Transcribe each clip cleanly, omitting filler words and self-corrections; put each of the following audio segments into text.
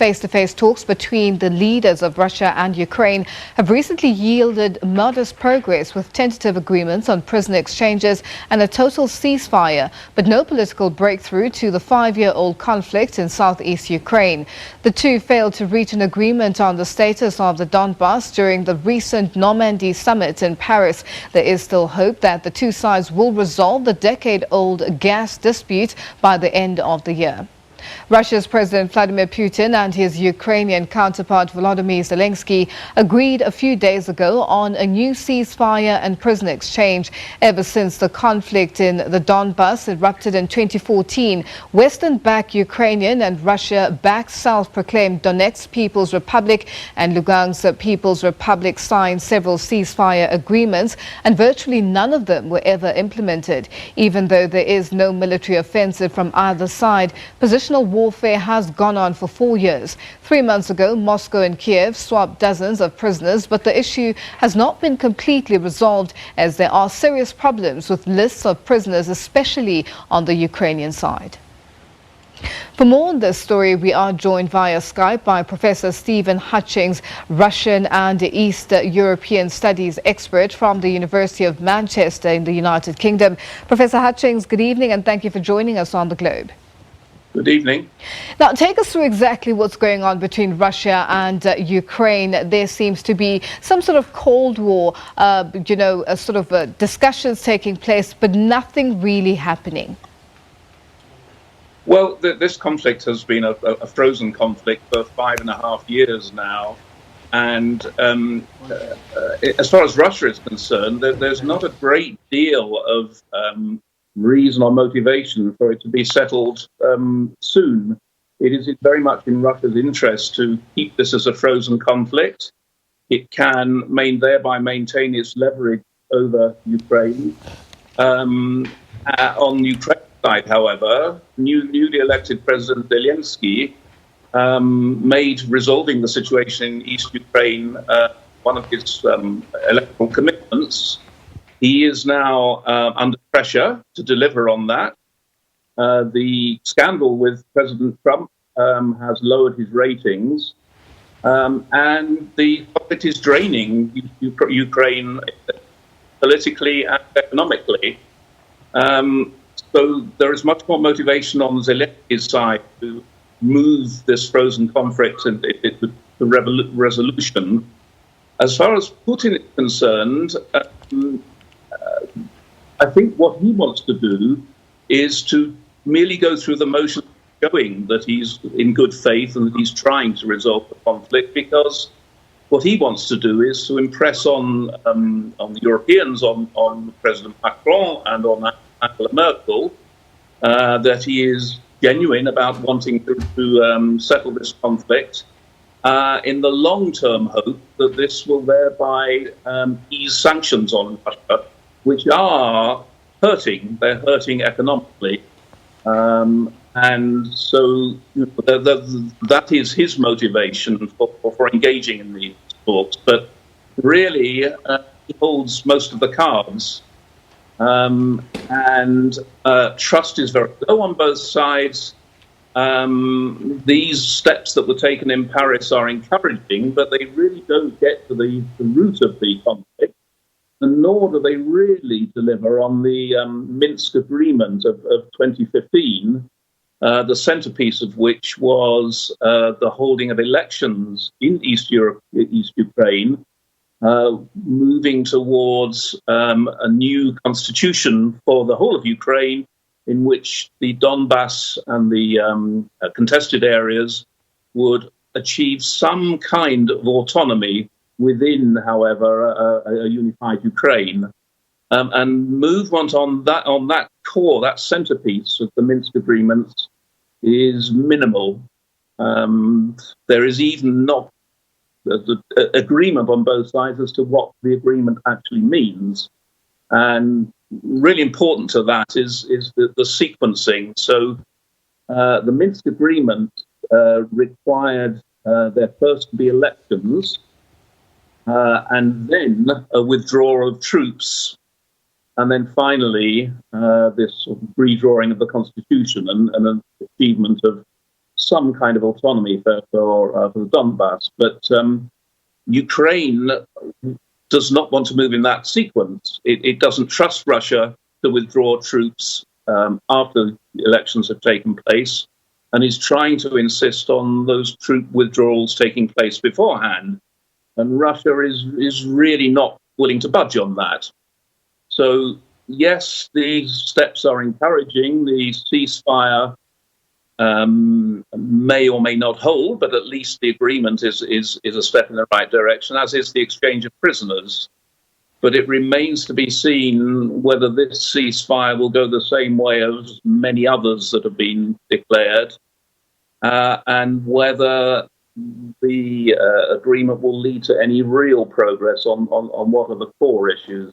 Face-to-face talks between the leaders of Russia and Ukraine have recently yielded modest progress with tentative agreements on prisoner exchanges and a total ceasefire, but no political breakthrough to the 5-year-old conflict in southeast Ukraine. The two failed to reach an agreement on the status of the Donbass during the recent Normandy summit in Paris. There is still hope that the two sides will resolve the decade-old gas dispute by the end of the year. Russia's President Vladimir Putin and his Ukrainian counterpart Volodymyr Zelensky agreed a few days ago on a new ceasefire and prisoner exchange. Ever since the conflict in the Donbass erupted in 2014, Western-backed Ukrainian and Russia-backed self-proclaimed Donetsk People's Republic and Lugansk People's Republic signed several ceasefire agreements, and virtually none of them were ever implemented. Even though there is no military offensive from either side, positional warfare has gone on for 4 years. 3 months ago, Moscow and Kiev swapped dozens of prisoners, but the issue has not been completely resolved as there are serious problems with lists of prisoners, especially on the Ukrainian side. For more on this story, we are joined via Skype by Professor Stephen Hutchings, Russian and East European Studies expert from the University of Manchester in the United Kingdom. Professor Hutchings, good evening and thank you for joining us on The Globe. Good evening. Now, take us through exactly what's going on between Russia and Ukraine. There seems to be some sort of Cold War, discussions taking place, but nothing really happening. Well, this conflict has been a frozen conflict for 5.5 years now. And as far as Russia is concerned, there's not a great deal of reason or motivation for it to be settled soon. It is very much in Russia's interest to keep this as a frozen conflict. It can thereby maintain its leverage over Ukraine. On Ukraine's side, however, newly elected President Zelensky made resolving the situation in East Ukraine one of his electoral commitments. He is now under pressure to deliver on that. The scandal with President Trump has lowered his ratings, and the conflict is draining Ukraine politically and economically. So there is much more motivation on Zelensky's side to move this frozen conflict into resolution. As far as Putin is concerned, I think what he wants to do is to merely go through the motion showing that he's in good faith and that he's trying to resolve the conflict, because what he wants to do is to impress on the Europeans, on President Macron and on Angela Merkel, that he is genuine about wanting to settle this conflict in the long-term hope that this will thereby ease sanctions on Russia, which are hurting. They're hurting economically. And so that is his motivation for engaging in these talks. But really, he holds most of the cards. And trust is very low on both sides. These steps that were taken in Paris are encouraging, but they really don't get to the root of the conflict. And nor do they really deliver on the Minsk agreement of 2015, the centerpiece of which was the holding of elections in East Ukraine, moving towards a new constitution for the whole of Ukraine, in which the Donbass and the contested areas would achieve some kind of autonomy within, however, a unified Ukraine. And movement on that core, that centerpiece of the Minsk agreements, is minimal. There is even not the agreement on both sides as to what the agreement actually means. And really important to that is the sequencing. So the Minsk agreement required there first to be elections, and then a withdrawal of troops, and then finally this sort of redrawing of the constitution and an achievement of some kind of autonomy for the Donbass, but Ukraine does not want to move in that sequence. It doesn't trust Russia to withdraw troops after the elections have taken place, and is trying to insist on those troop withdrawals taking place beforehand. And Russia is really not willing to budge on that. So, yes, these steps are encouraging. The ceasefire may or may not hold, but at least the agreement is a step in the right direction, as is the exchange of prisoners. But it remains to be seen whether this ceasefire will go the same way as many others that have been declared, and whether the agreement will lead to any real progress on what are the core issues.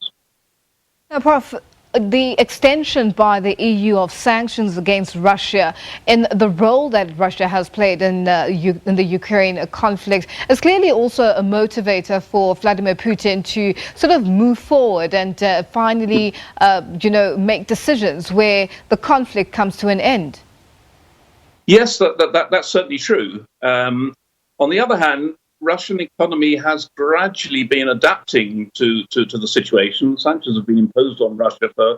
Now, Prof, the extension by the EU of sanctions against Russia in the role that Russia has played in the Ukraine conflict is clearly also a motivator for Vladimir Putin to sort of move forward and finally, make decisions where the conflict comes to an end. Yes, that's certainly true. On the other hand, Russian economy has gradually been adapting to the situation. Sanctions have been imposed on Russia for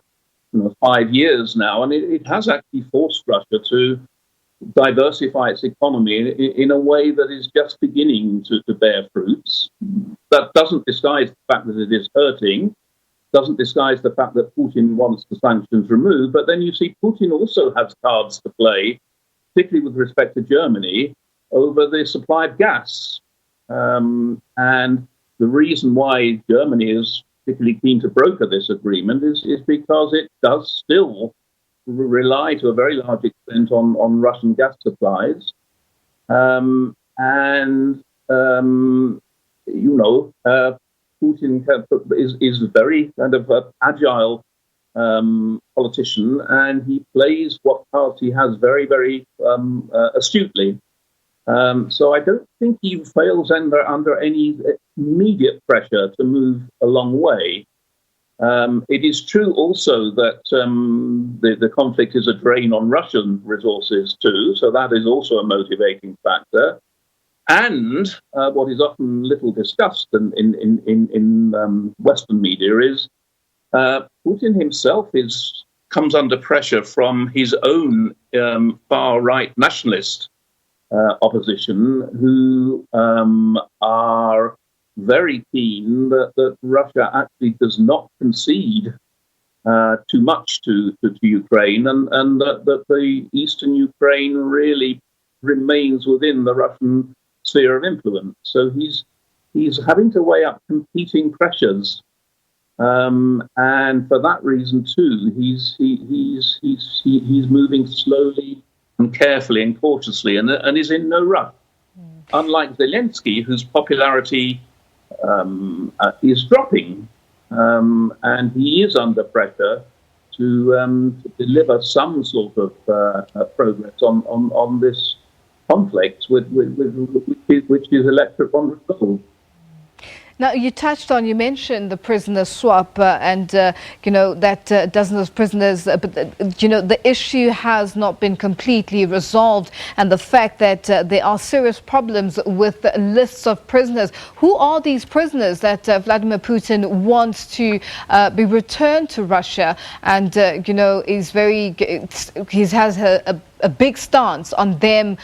5 years now, and it has actually forced Russia to diversify its economy in a way that is just beginning to bear fruits. That doesn't disguise the fact that it is hurting, doesn't disguise the fact that Putin wants the sanctions removed, but then you see Putin also has cards to play, particularly with respect to Germany, over the supply of gas. And the reason why Germany is particularly keen to broker this agreement is because it does still rely to a very large extent on Russian gas supplies. Putin is a very kind of agile politician, and he plays what cards he has very, very astutely. So I don't think he fails under any immediate pressure to move a long way. It is true also that the conflict is a drain on Russian resources too, so that is also a motivating factor. And what is often little discussed in Western media is Putin himself comes under pressure from his own far-right nationalist opposition, who are very keen that Russia actually does not concede too much to Ukraine, and that the eastern Ukraine really remains within the Russian sphere of influence. So he's having to weigh up competing pressures, and for that reason too, he's moving slowly and carefully and cautiously, and is in no rush. Unlike Zelensky, whose popularity is dropping, and he is under pressure to deliver some sort of progress on this conflict, which is electric on resolve. Now, you mentioned the prisoner swap and, that dozens of prisoners, but, the issue has not been completely resolved, and the fact that there are serious problems with lists of prisoners. Who are these prisoners that Vladimir Putin wants to be returned to Russia, and, he has a big stance on them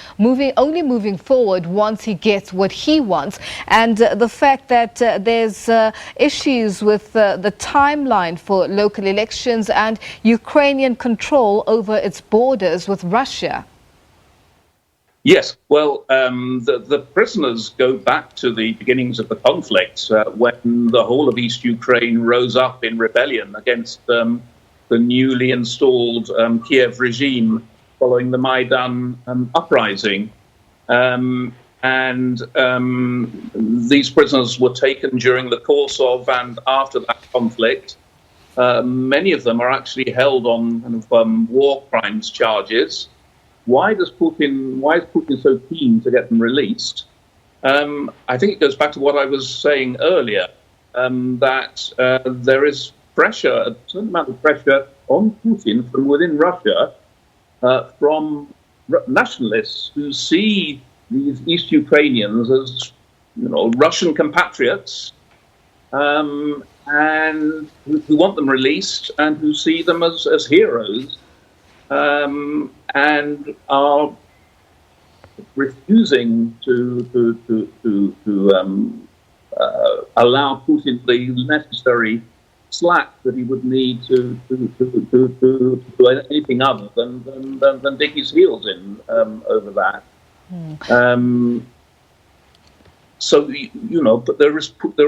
only moving forward once he gets what he wants, and the fact that there's issues with the timeline for local elections and Ukrainian control over its borders with Russia. Yes, well, the prisoners go back to the beginnings of the conflict, when the whole of East Ukraine rose up in rebellion against the newly installed Kiev regime following the Maidan uprising. These prisoners were taken during the course of and after that conflict. Many of them are actually held on war crimes charges. Why is Putin so keen to get them released? I think it goes back to what I was saying earlier, that there is pressure, a certain amount of pressure on Putin from within Russia, from nationalists who see these East Ukrainians as, Russian compatriots, and who want them released and who see them as heroes, and are refusing to allow Putin the necessary slack that he would need to do anything other than dig his heels in over that. So but there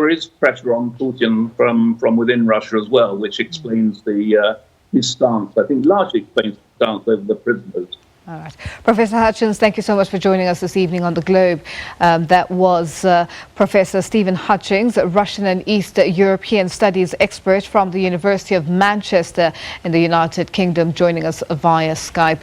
is pressure on Putin from within Russia as well, which explains his stance. I think largely explains the stance over the prisoners. All right. Professor Hutchings, thank you so much for joining us this evening on The Globe. That was Professor Stephen Hutchings, a Russian and East European Studies expert from the University of Manchester in the United Kingdom, joining us via Skype.